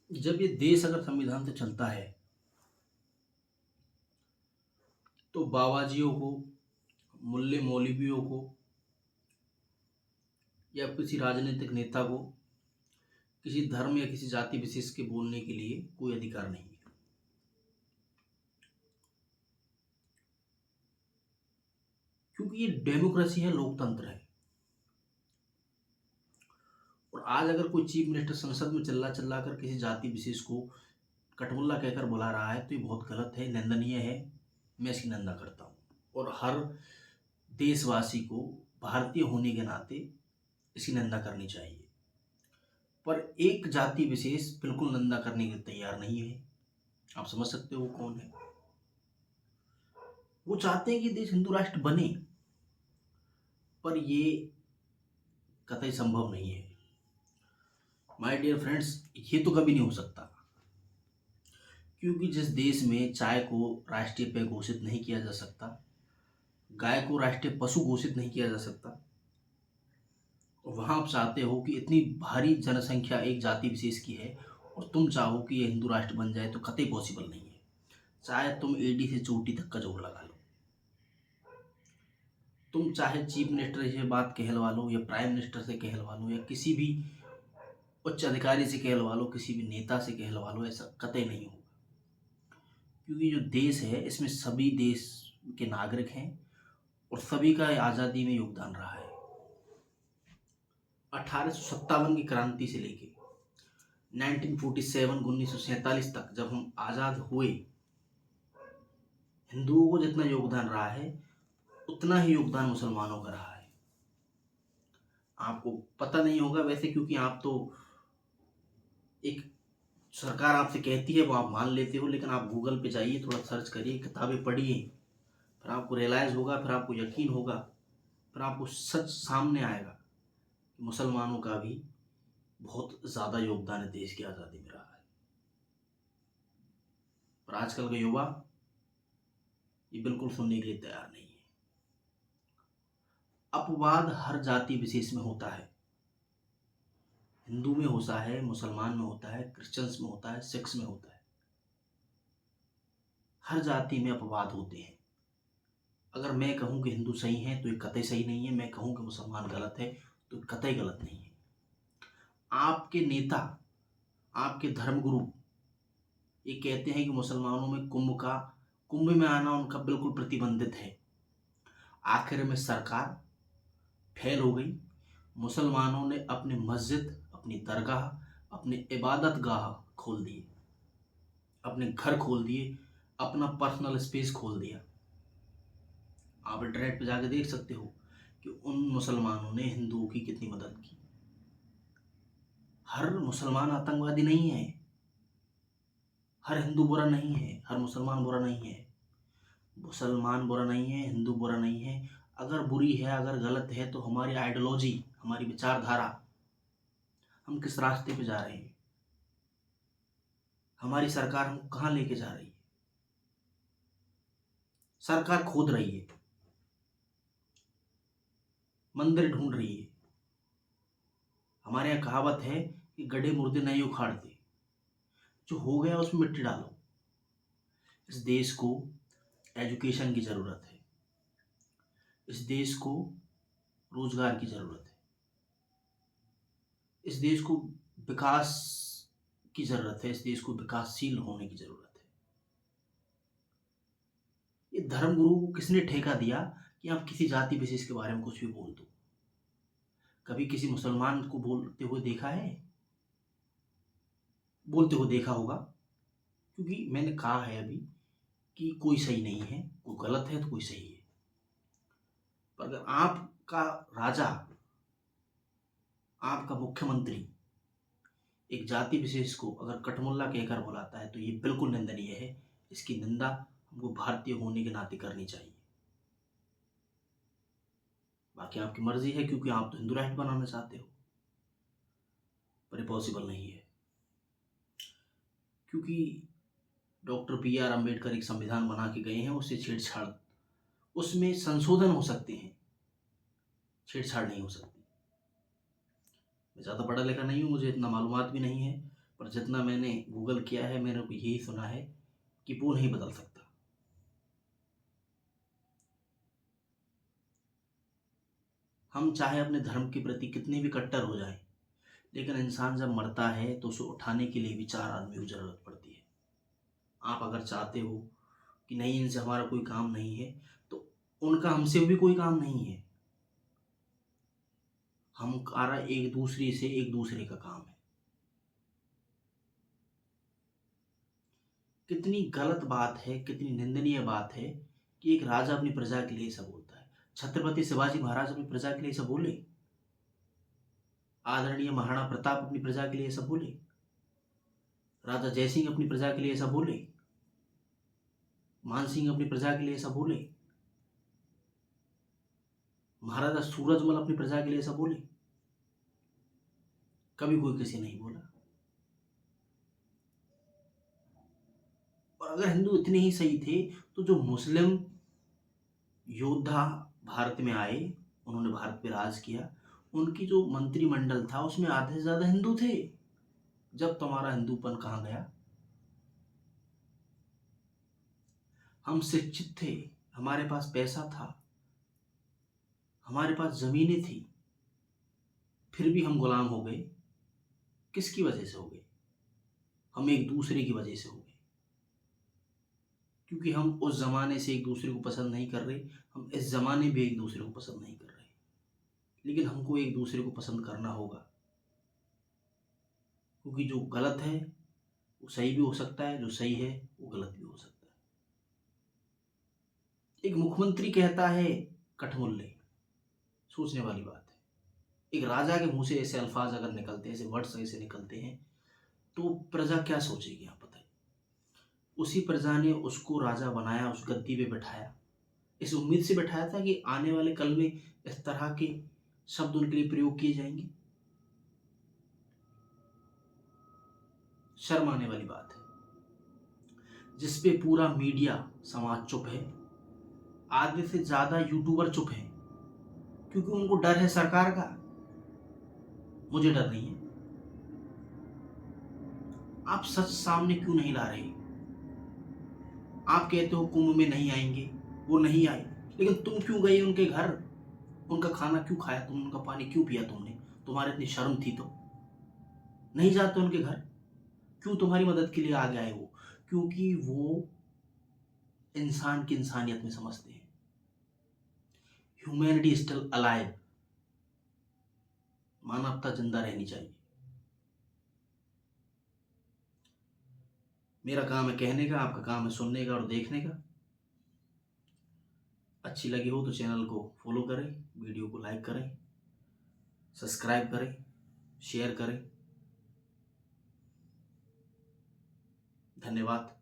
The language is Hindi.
जब ये देश अगर संविधान से चलता है तो बाबाजियों को, मुल्ले मौलवियों को या किसी राजनीतिक नेता को किसी धर्म या किसी जाति विशेष के बोलने के लिए कोई अधिकार नहीं है। क्योंकि ये डेमोक्रेसी है, लोकतंत्र है। और आज अगर कोई चीफ मिनिस्टर संसद में चिल्ला कर किसी जाति विशेष को कटमुल्ला कहकर बुला रहा है तो ये बहुत गलत है, निंदनीय है। मैं इसकी निंदा करता हूँ और हर देशवासी को भारतीय होने के नाते इसकी निंदा करनी चाहिए। पर एक जाति विशेष बिल्कुल निंदा करने के लिए तैयार नहीं है। आप समझ सकते हो वो कौन है। वो चाहते हैं कि देश हिंदू राष्ट्र बने, पर ये कतई संभव नहीं है। माय डियर फ्रेंड्स, ये तो कभी नहीं हो सकता। क्योंकि जिस देश में चाय को राष्ट्रीय पेय घोषित नहीं किया जा सकता, गाय को राष्ट्रीय पशु घोषित नहीं किया जा सकता, वहाँ आप चाहते हो कि इतनी भारी जनसंख्या एक जाति विशेष की है और तुम चाहो कि ये हिंदू राष्ट्र बन जाए, तो कतई पॉसिबल नहीं है। चाहे तुम एडी से चोटी तक का जोड़ लगा लो, तुम चाहे चीफ मिनिस्टर से बात कहलवा लो या प्राइम मिनिस्टर से कहलवा लो या किसी भी उच्च अधिकारी से कहलवा लो, किसी भी नेता से कहलवा लो, ऐसा कतई नहीं होगा। क्योंकि जो देश है इसमें सभी देश के नागरिक हैं और सभी का आज़ादी में योगदान रहा है। 1857 की क्रांति से लेके 1947 1947 तक जब हम आज़ाद हुए, हिंदुओं को जितना योगदान रहा है उतना ही योगदान मुसलमानों का रहा है। आपको पता नहीं होगा वैसे, क्योंकि आप तो एक सरकार आपसे कहती है वो आप मान लेते हो, लेकिन आप गूगल पे जाइए, थोड़ा सर्च करिए, किताबें पढ़िए, फिर आपको रियलाइज़ होगा, फिर आपको यकीन होगा, फिर आपको सच सामने आएगा कि मुसलमानों का भी बहुत ज़्यादा योगदान है देश की आज़ादी में रहा है। पर आजकल का युवा ये बिल्कुल सुनने के लिए तैयार नहीं है। अपवाद हर जाति विशेष में होता है। हिंदू में होता है, मुसलमान में होता है, क्रिश्चियंस में होता है, सिख्स में होता है। हर जाति में अपवाद होते हैं। अगर मैं कहूँ कि हिंदू सही है तो ये कतई सही नहीं है, मैं कहूँ कि मुसलमान गलत है तो कतई गलत नहीं है। आपके नेता, आपके धर्मगुरु ये कहते हैं कि मुसलमानों में कुंभ में आना उनका बिल्कुल प्रतिबंधित है। आखिर में सरकार फेल हो गई। मुसलमानों ने अपनी मस्जिद, अपनी दरगाह, अपने इबादत गाह खोल दिए, अपने घर खोल दिए, अपना पर्सनल स्पेस खोल दिया। आप इंटरनेट पे जाके देख सकते हो कि उन मुसलमानों ने हिंदुओं की कितनी मदद की। हर मुसलमान आतंकवादी नहीं है, हर हिंदू बुरा नहीं है, हर मुसलमान बुरा नहीं है। मुसलमान बुरा नहीं है, हिंदू बुरा नहीं है। अगर बुरी है, अगर गलत है, तो हमारी आइडियोलॉजी, हमारी विचारधारा, हम किस रास्ते पे जा रहे हैं, हमारी सरकार हमको कहाँ लेके जा रही है। सरकार खोद रही है, मंदिर ढूंढ रही है। हमारे यहाँ कहावत है कि गड्ढे मुर्दे नहीं उखाड़ते, जो हो गया उसमें मिट्टी डालो। इस देश को एजुकेशन की ज़रूरत है, इस देश को रोजगार की ज़रूरत है, इस देश को विकास की ज़रूरत है, इस देश को विकासशील होने की ज़रूरत है। ये धर्मगुरु को किसने ठेका दिया कि आप किसी जाति विशेष के बारे में कुछ भी बोल दो? कभी किसी मुसलमान को बोलते हुए देखा है? बोलते हुए देखा होगा। क्योंकि मैंने कहा है अभी कि कोई सही नहीं है, कोई गलत है तो कोई सही है। पर अगर आपका राजा, आपका मुख्यमंत्री एक जाति विशेष को अगर कटमुल्ला कहकर बुलाता है तो ये बिल्कुल निंदनीय है। इसकी निंदा हमको भारतीय होने के नाते करनी चाहिए। बाकी आपकी मर्जी है, क्योंकि आप तो हिंदू राष्ट्र बनाना चाहते हो, पर ये पॉसिबल नहीं है। क्योंकि डॉक्टर बी आर अम्बेडकर एक संविधान बना के गए हैं, उससे छेड़छाड़, उसमें संशोधन हो सकते हैं, छेड़छाड़ नहीं हो सकती। मैं ज़्यादा पढ़ा लिखा नहीं हूँ, मुझे इतना मालूमात भी नहीं है, पर जितना मैंने गूगल किया है मैंने को यही सुना है कि वो नहीं बदल सकता। हम चाहे अपने धर्म के प्रति कितने भी कट्टर हो जाएं, लेकिन इंसान जब मरता है तो उसे उठाने के लिए भी चार आदमी की जरूरत पड़ती है। आप अगर चाहते हो कि नहीं इनसे हमारा कोई काम नहीं है, तो उनका हमसे भी कोई काम नहीं है। हमारा एक दूसरे से एक दूसरे का काम है। कितनी गलत बात है, कितनी निंदनीय बात है कि एक राजा अपनी प्रजा के लिए सब बोलता है। छत्रपति शिवाजी महाराज अपनी प्रजा के लिए सब बोले, आदरणीय महाराणा प्रताप अपनी प्रजा के लिए सब बोले, राजा जयसिंह अपनी प्रजा के लिए सब बोले, मान सिंह अपनी प्रजा के लिए सब बोले, महाराजा सूरजमल अपनी प्रजा के लिए सब बोले। कभी कोई किसी नहीं बोला। और अगर हिंदू इतने ही सही थे तो जो मुस्लिम योद्धा भारत में आए, उन्होंने भारत पे राज किया, उनकी जो मंत्रिमंडल था उसमें आधे से ज्यादा हिंदू थे। जब तुम्हारा हिंदूपन कहाँ गया? हम शिक्षित थे, हमारे पास पैसा था, हमारे पास जमीनें थी, फिर भी हम गुलाम हो गए। किसकी वजह से हो गए? हम एक दूसरे की वजह से हो गए। क्योंकि हम उस जमाने से एक दूसरे को पसंद नहीं कर रहे, हम इस जमाने में एक दूसरे को पसंद नहीं कर रहे। लेकिन हमको एक दूसरे को पसंद करना होगा, क्योंकि जो गलत है वो सही भी हो सकता है, जो सही है वो गलत भी हो सकता है। एक मुख्यमंत्री कहता है कठमुल्ले, सोचने वाली बात है। एक राजा के मुंह से ऐसे अल्फाज अगर निकलते हैं, ऐसे वर्ड्स ऐसे निकलते हैं, तो प्रजा क्या सोचेगी आप बताइए। उसी प्रजा ने उसको राजा बनाया, उस गद्दी पे बैठाया, इस उम्मीद से बैठाया था कि आने वाले कल में इस तरह के शब्द उनके लिए प्रयोग किए जाएंगे। शर्म आने वाली बात है। जिसपे पूरा मीडिया समाज चुप है, आधे से ज्यादा यूट्यूबर चुप हैं, क्योंकि उनको डर है सरकार का। मुझे डर नहीं है। आप सच सामने क्यों नहीं ला रहे? आप कहते हो कुंभ में नहीं आएंगे, वो नहीं आए, लेकिन तुम क्यों गए उनके घर? उनका खाना क्यों खाया तुम? उनका पानी क्यों पिया तुमने? तुम्हारे इतनी शर्म थी तो नहीं जाते उनके घर? क्यों तुम्हारी मदद के लिए आगे आए वो? क्योंकि वो इंसान की इंसानियत में समझते हैं। ह्यूमैनिटी स्टिल अलाइव, मानवता जिंदा रहनी चाहिए। मेरा काम है कहने का, आपका काम है सुनने का और देखने का। अच्छी लगी हो तो चैनल को फॉलो करें, वीडियो को लाइक करें, सब्सक्राइब करें, शेयर करें। धन्यवाद।